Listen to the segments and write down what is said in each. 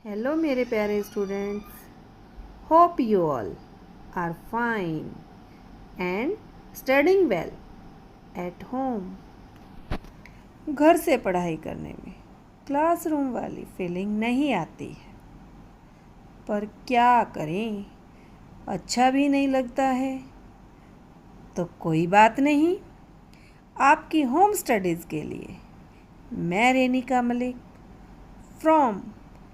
Hello मेरे प्यारे students, hope you all are fine and studying well at home. घर से पढ़ाई करने में क्लासरूम वाली फीलिंग नहीं आती है, पर क्या करें, अच्छा भी नहीं लगता है। तो कोई बात नहीं, आपकी होम स्टडीज़ के लिए मैं रेनिका मलिक फ्रॉम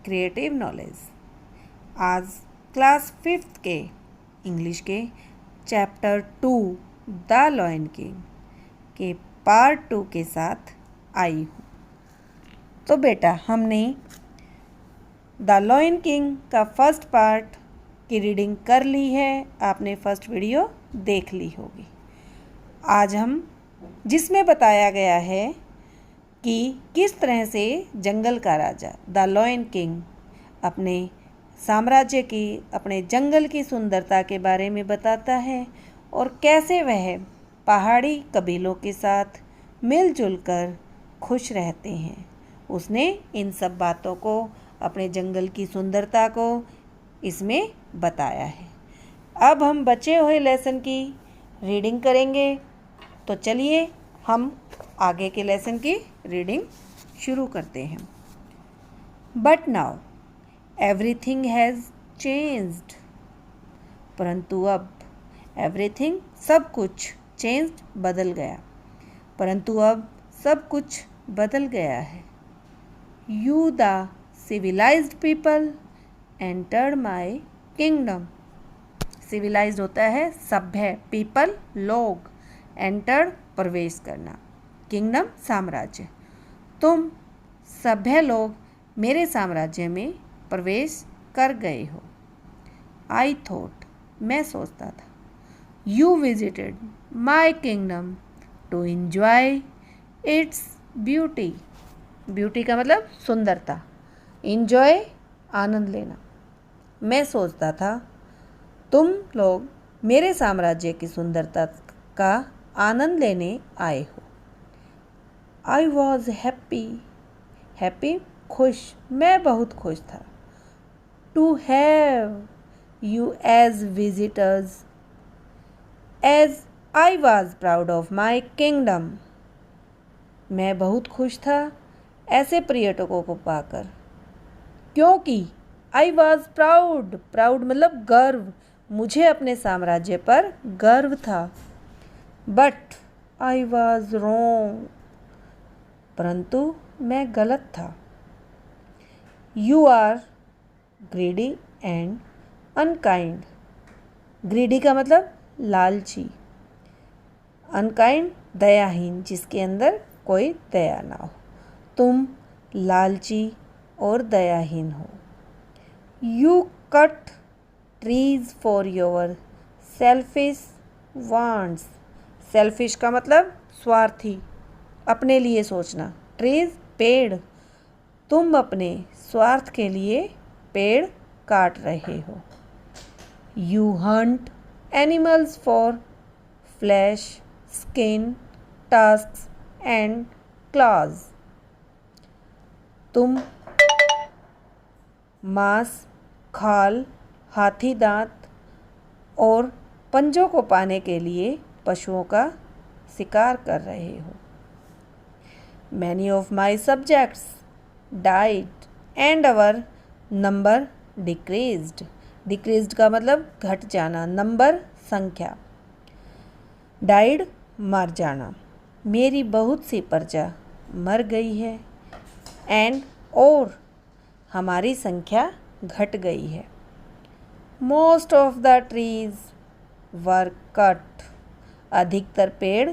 क्रिएटिव नॉलेज आज क्लास 5th के इंग्लिश के चैप्टर 2 द लॉयन किंग के पार्ट 2 के साथ आई हूँ। तो बेटा, हमने द लॉयन किंग का फर्स्ट पार्ट की रीडिंग कर ली है। आपने फर्स्ट वीडियो देख ली होगी। आज हम जिसमें बताया गया है कि किस तरह से जंगल का राजा द लॉयन किंग अपने साम्राज्य की, अपने जंगल की सुंदरता के बारे में बताता है और कैसे वह पहाड़ी कबीलों के साथ मिलजुल कर खुश रहते हैं। उसने इन सब बातों को, अपने जंगल की सुंदरता को इसमें बताया है। अब हम बचे हुए लेसन की रीडिंग करेंगे। तो चलिए हम आगे के लेसन की रीडिंग शुरू करते हैं। But now everything has changed. परंतु अब एवरीथिंग, सब कुछ, चेंज्ड, बदल गया। परंतु अब सब कुछ बदल गया है। You the civilised people entered my kingdom. Civilised होता है सभ्य, पीपल लोग, एंटर्ड प्रवेश करना, किंगडम साम्राज्य। तुम सभ्य लोग मेरे साम्राज्य में प्रवेश कर गए हो। आई थॉट, मैं सोचता था। You visited my kingdom to enjoy its beauty. Beauty का मतलब सुंदरता, इंजॉय आनंद लेना। मैं सोचता था तुम लोग मेरे साम्राज्य की सुंदरता का आनंद लेने आए हो। आई वॉज हैप्पी, हैप्पी खुश, मैं बहुत खुश था। To have you as visitors, as I was proud of my kingdom. मैं बहुत खुश था ऐसे पर्यटकों को पाकर, क्योंकि आई वॉज प्राउड, प्राउड मतलब गर्व, मुझे अपने साम्राज्य पर गर्व था। बट आई वॉज रॉन्ग, परंतु मैं गलत था। You are greedy and unkind. Greedy का मतलब लालची, अनकाइंड दयाहीन, जिसके अंदर कोई दया ना हो। तुम लालची और दयाहीन हो। You cut trees for your selfish wants. Selfish का मतलब स्वार्थी, अपने लिए सोचना। ट्रीज पेड़, तुम अपने स्वार्थ के लिए पेड़ काट रहे हो। You Hunt animals for flash, skin, tusks and clause. तुम मांस, खाल, हाथी दांत और पंजों को पाने के लिए पशुओं का शिकार कर रहे हो। Many of my subjects died and our number decreased. Decreased का मतलब घट जाना, नंबर संख्या, died मर जाना। मेरी बहुत सी प्रजा मर गई है, and और हमारी संख्या घट गई है। Most of the trees were cut. अधिकतर पेड़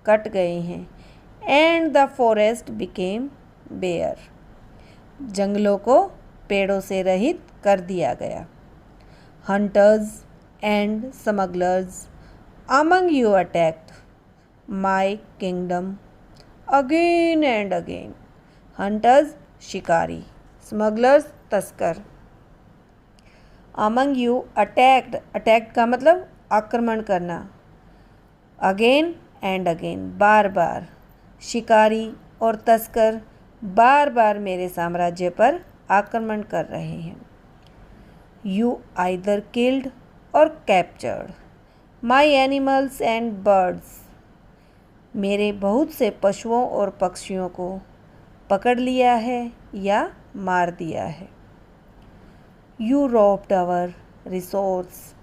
कट गए हैं। And the forest became bare. जंगलों को पेड़ों से रहित कर दिया गया। Hunters and smugglers among you attacked my kingdom again and again. Hunters शिकारी, स्मगलर्स तस्कर। अमंग यू अटैक्ड, अटैक्ड का मतलब आक्रमण करना। अगेन एंड अगेन, बार बार। शिकारी और तस्कर बार बार मेरे साम्राज्य पर आक्रमण कर रहे हैं। यू आइदर किल्ड और captured my animals and birds, मेरे बहुत से पशुओं और पक्षियों को पकड़ लिया है या मार दिया है। You robbed our resource,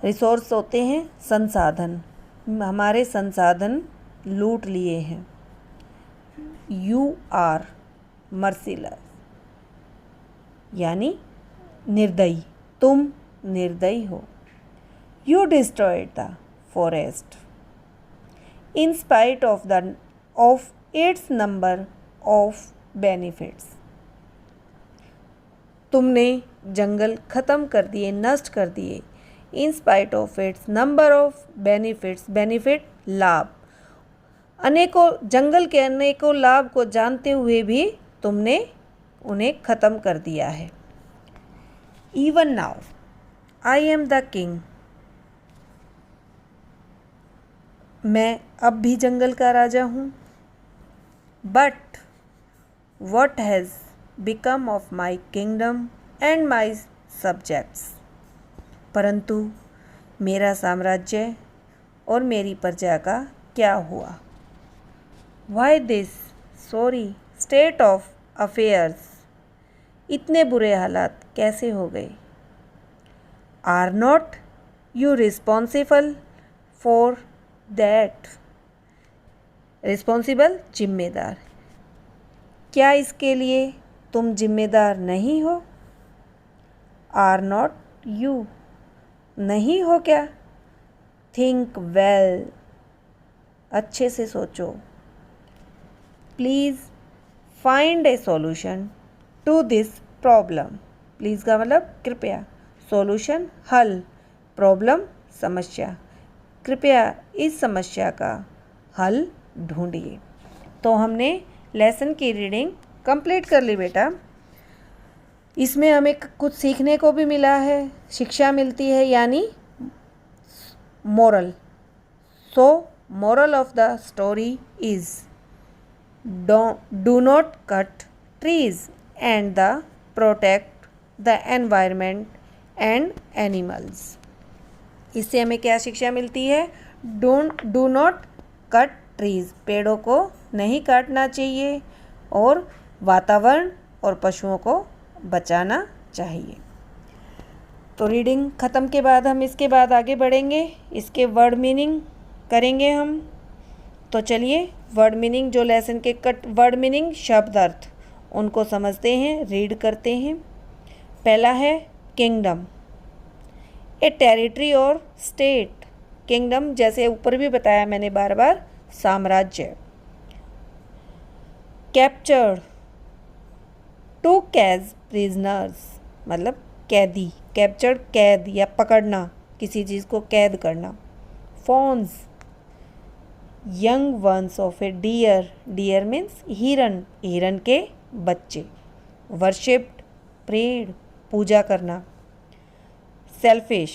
resource होते हैं संसाधन, हमारे संसाधन लूट लिए हैं। यू आर मर्सीलेस, यानी निर्दयी, तुम निर्दयी हो। You destroyed the forest in spite of its number of benefits, तुमने जंगल खत्म कर दिए, नष्ट कर दिए। In spite of its number of benefits, benefit लाभ, अनेकों जंगल के अनेकों लाभ को जानते हुए भी तुमने उन्हें खत्म कर दिया है। Even now I am the king, मैं अब भी जंगल का राजा हूँ। But what has become of my kingdom and my subjects, परंतु मेरा साम्राज्य और मेरी प्रजा का क्या हुआ। Why this sorry state of affairs, इतने बुरे हालात कैसे हो गए। Are not you responsible for that, responsible जिम्मेदार, क्या इसके लिए तुम जिम्मेदार नहीं हो। आर नॉट यू, नहीं हो क्या। थिंक वेल, अच्छे से सोचो। Please find a solution to this problem, please का मतलब कृपया, सॉल्यूशन हल, प्रॉब्लम समस्या, कृपया इस समस्या का हल ढूंढिए। तो हमने लेसन की रीडिंग कंप्लीट कर ली बेटा। इसमें हमें कुछ सीखने को भी मिला है, शिक्षा मिलती है, यानी moral. So moral of the story is do not cut trees and the protect the environment and animals. इससे हमें क्या शिक्षा मिलती है। डू नॉट कट ट्रीज, पेड़ों को नहीं काटना चाहिए और वातावरण और पशुओं को बचाना चाहिए। तो रीडिंग ख़त्म के बाद हम इसके बाद आगे बढ़ेंगे, इसके वर्ड मीनिंग करेंगे हम। तो चलिए वर्ड मीनिंग, जो लेसन के कट वर्ड मीनिंग शब्द अर्थ, उनको समझते हैं, रीड करते हैं। पहला है किंगडम, ए टेरिटरी और स्टेट। किंगडम जैसे ऊपर भी बताया मैंने बार बार, साम्राज्य। कैप्चर्ड, टू कैज प्रिजनर्स, मतलब कैदी। कैप्चर्ड कैद या पकड़ना, किसी चीज़ को कैद करना। Fawns, young ones of a deer, deer means हिरन, हिरन के बच्चे। वर्शिप्ड, प्रेड, पूजा करना। Selfish,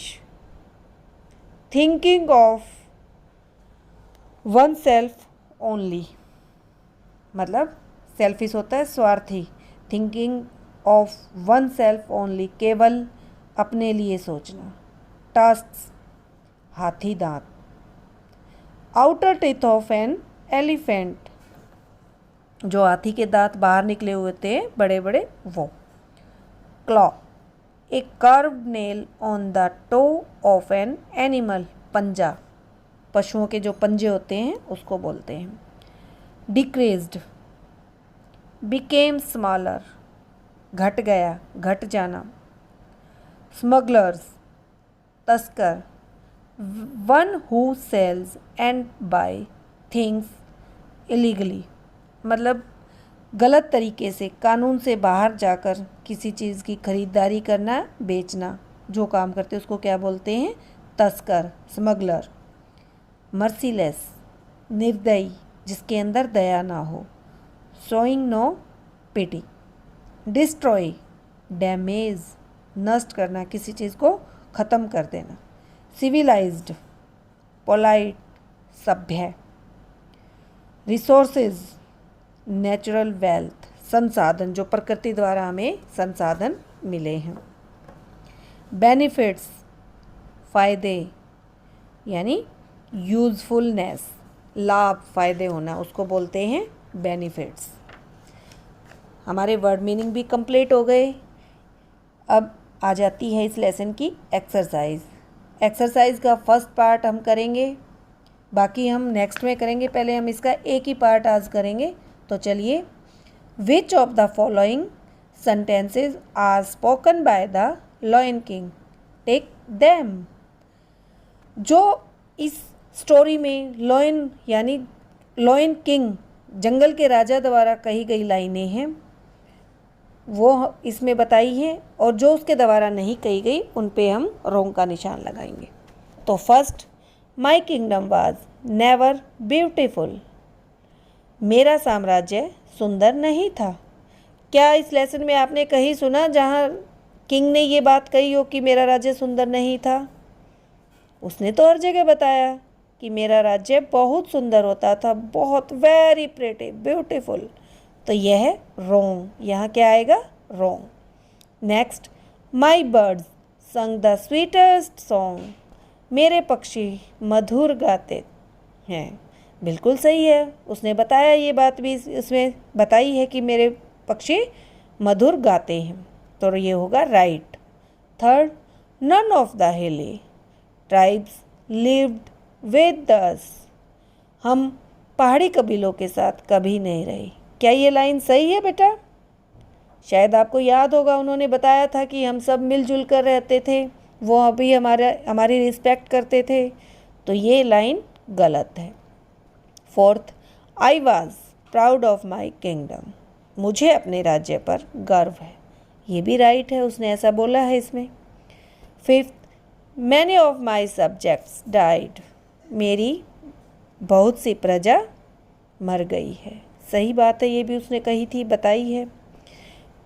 thinking of one self only, मतलब सेल्फिश होता है स्वार्थी। Thinking of one self only, केवल अपने लिए सोचना। टस्क्स, हाथी दांत। Outer teeth of an elephant, जो हाथी के दांत बाहर निकले हुए थे बड़े बड़े, वो। Claw, a curved nail on the toe of an animal, पंजा, पशुओं के जो पंजे होते हैं उसको बोलते हैं। डिक्रीज्ड, बिकेम स्मॉलर, घट गया, घट जाना। स्मगलर्स, तस्कर। One who sells and buy things illegally, मतलब गलत तरीके से, कानून से बाहर जाकर किसी चीज़ की खरीदारी करना, बेचना, जो काम करते हैं उसको क्या बोलते हैं, तस्कर, स्मगलर। मर्सीलेस, निर्दयी, जिसके अंदर दया ना हो। शोइंग नो पिटी। डिस्ट्रॉय, डैमेज, नष्ट करना, किसी चीज़ को ख़त्म कर देना। सिविलाइज्ड, पोलाइट, सभ्य। रिसोर्सेज, नेचुरल वेल्थ, संसाधन, जो प्रकृति द्वारा हमें संसाधन मिले हैं। बेनिफिट्स, फ़ायदे यानी यूज़फुलनेस, लाभ, फ़ायदे होना, उसको बोलते हैं बेनिफिट्स। हमारे वर्ड मीनिंग भी कंप्लीट हो गए। अब आ जाती है इस लेसन की एक्सरसाइज। एक्सरसाइज का फर्स्ट पार्ट हम करेंगे, बाकी हम नेक्स्ट में करेंगे। पहले हम इसका एक ही पार्ट आज करेंगे। तो चलिए, which of the following sentences are spoken by the lion king, take them. जो इस स्टोरी में लॉयन यानी लॉयन किंग, जंगल के राजा द्वारा कही गई लाइनें हैं, वो इसमें बताई हैं, और जो उसके द्वारा नहीं कही गई उन पे हम रोंग का निशान लगाएंगे। तो first, my kingdom was never beautiful. मेरा साम्राज्य सुंदर नहीं था। क्या इस लेसन में आपने कहीं सुना जहाँ किंग ने ये बात कही हो कि मेरा राज्य सुंदर नहीं था? उसने तो हर जगह बताया कि मेरा राज्य बहुत सुंदर होता था, बहुत, वेरी प्रेटी, ब्यूटीफुल। तो यह है रोंग, यहाँ क्या आएगा? रोंग। नेक्स्ट, माई बर्ड्स संग द स्वीटेस्ट सॉन्ग। मेरे पक्षी मधुर गाते हैं। बिल्कुल सही है, उसने बताया, ये बात भी इसमें बताई है कि मेरे पक्षी मधुर गाते हैं। तो ये होगा right. Third, none of the hilly tribes lived with us. हम पहाड़ी कबीलों के साथ कभी नहीं रहे। क्या ये लाइन सही है बेटा? शायद आपको याद होगा, उन्होंने बताया था कि हम सब मिलजुल कर रहते थे, वो अभी हमारी रिस्पेक्ट करते थे। तो ये लाइन गलत है। Fourth, I was proud of my kingdom. मुझे अपने राज्य पर गर्व है। ये भी राइट है, उसने ऐसा बोला है इसमें। Fifth, many of my subjects died. मेरी बहुत सी प्रजा मर गई है। सही बात है, ये भी उसने कही थी, बताई है।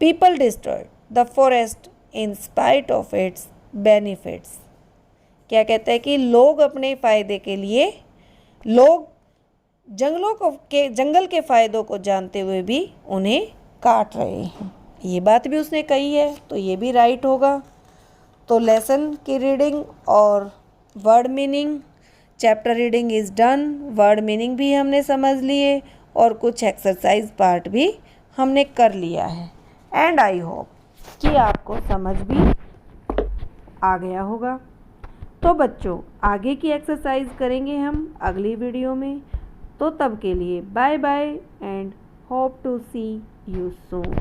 People destroyed the forest in spite of its benefits. क्या कहता है कि लोग अपने फ़ायदे के लिए, लोग जंगल के फ़ायदों को जानते हुए भी उन्हें काट रहे हैं। ये बात भी उसने कही है, तो ये भी राइट होगा। तो लेसन की रीडिंग और word meaning, chapter reading is done. Word meaning भी हमने समझ लिए और कुछ एक्सरसाइज पार्ट भी हमने कर लिया है। एंड आई होप कि आपको समझ भी आ गया होगा। तो बच्चों, आगे की एक्सरसाइज करेंगे हम अगली वीडियो में। तो तब के लिए bye bye and hope to see you soon.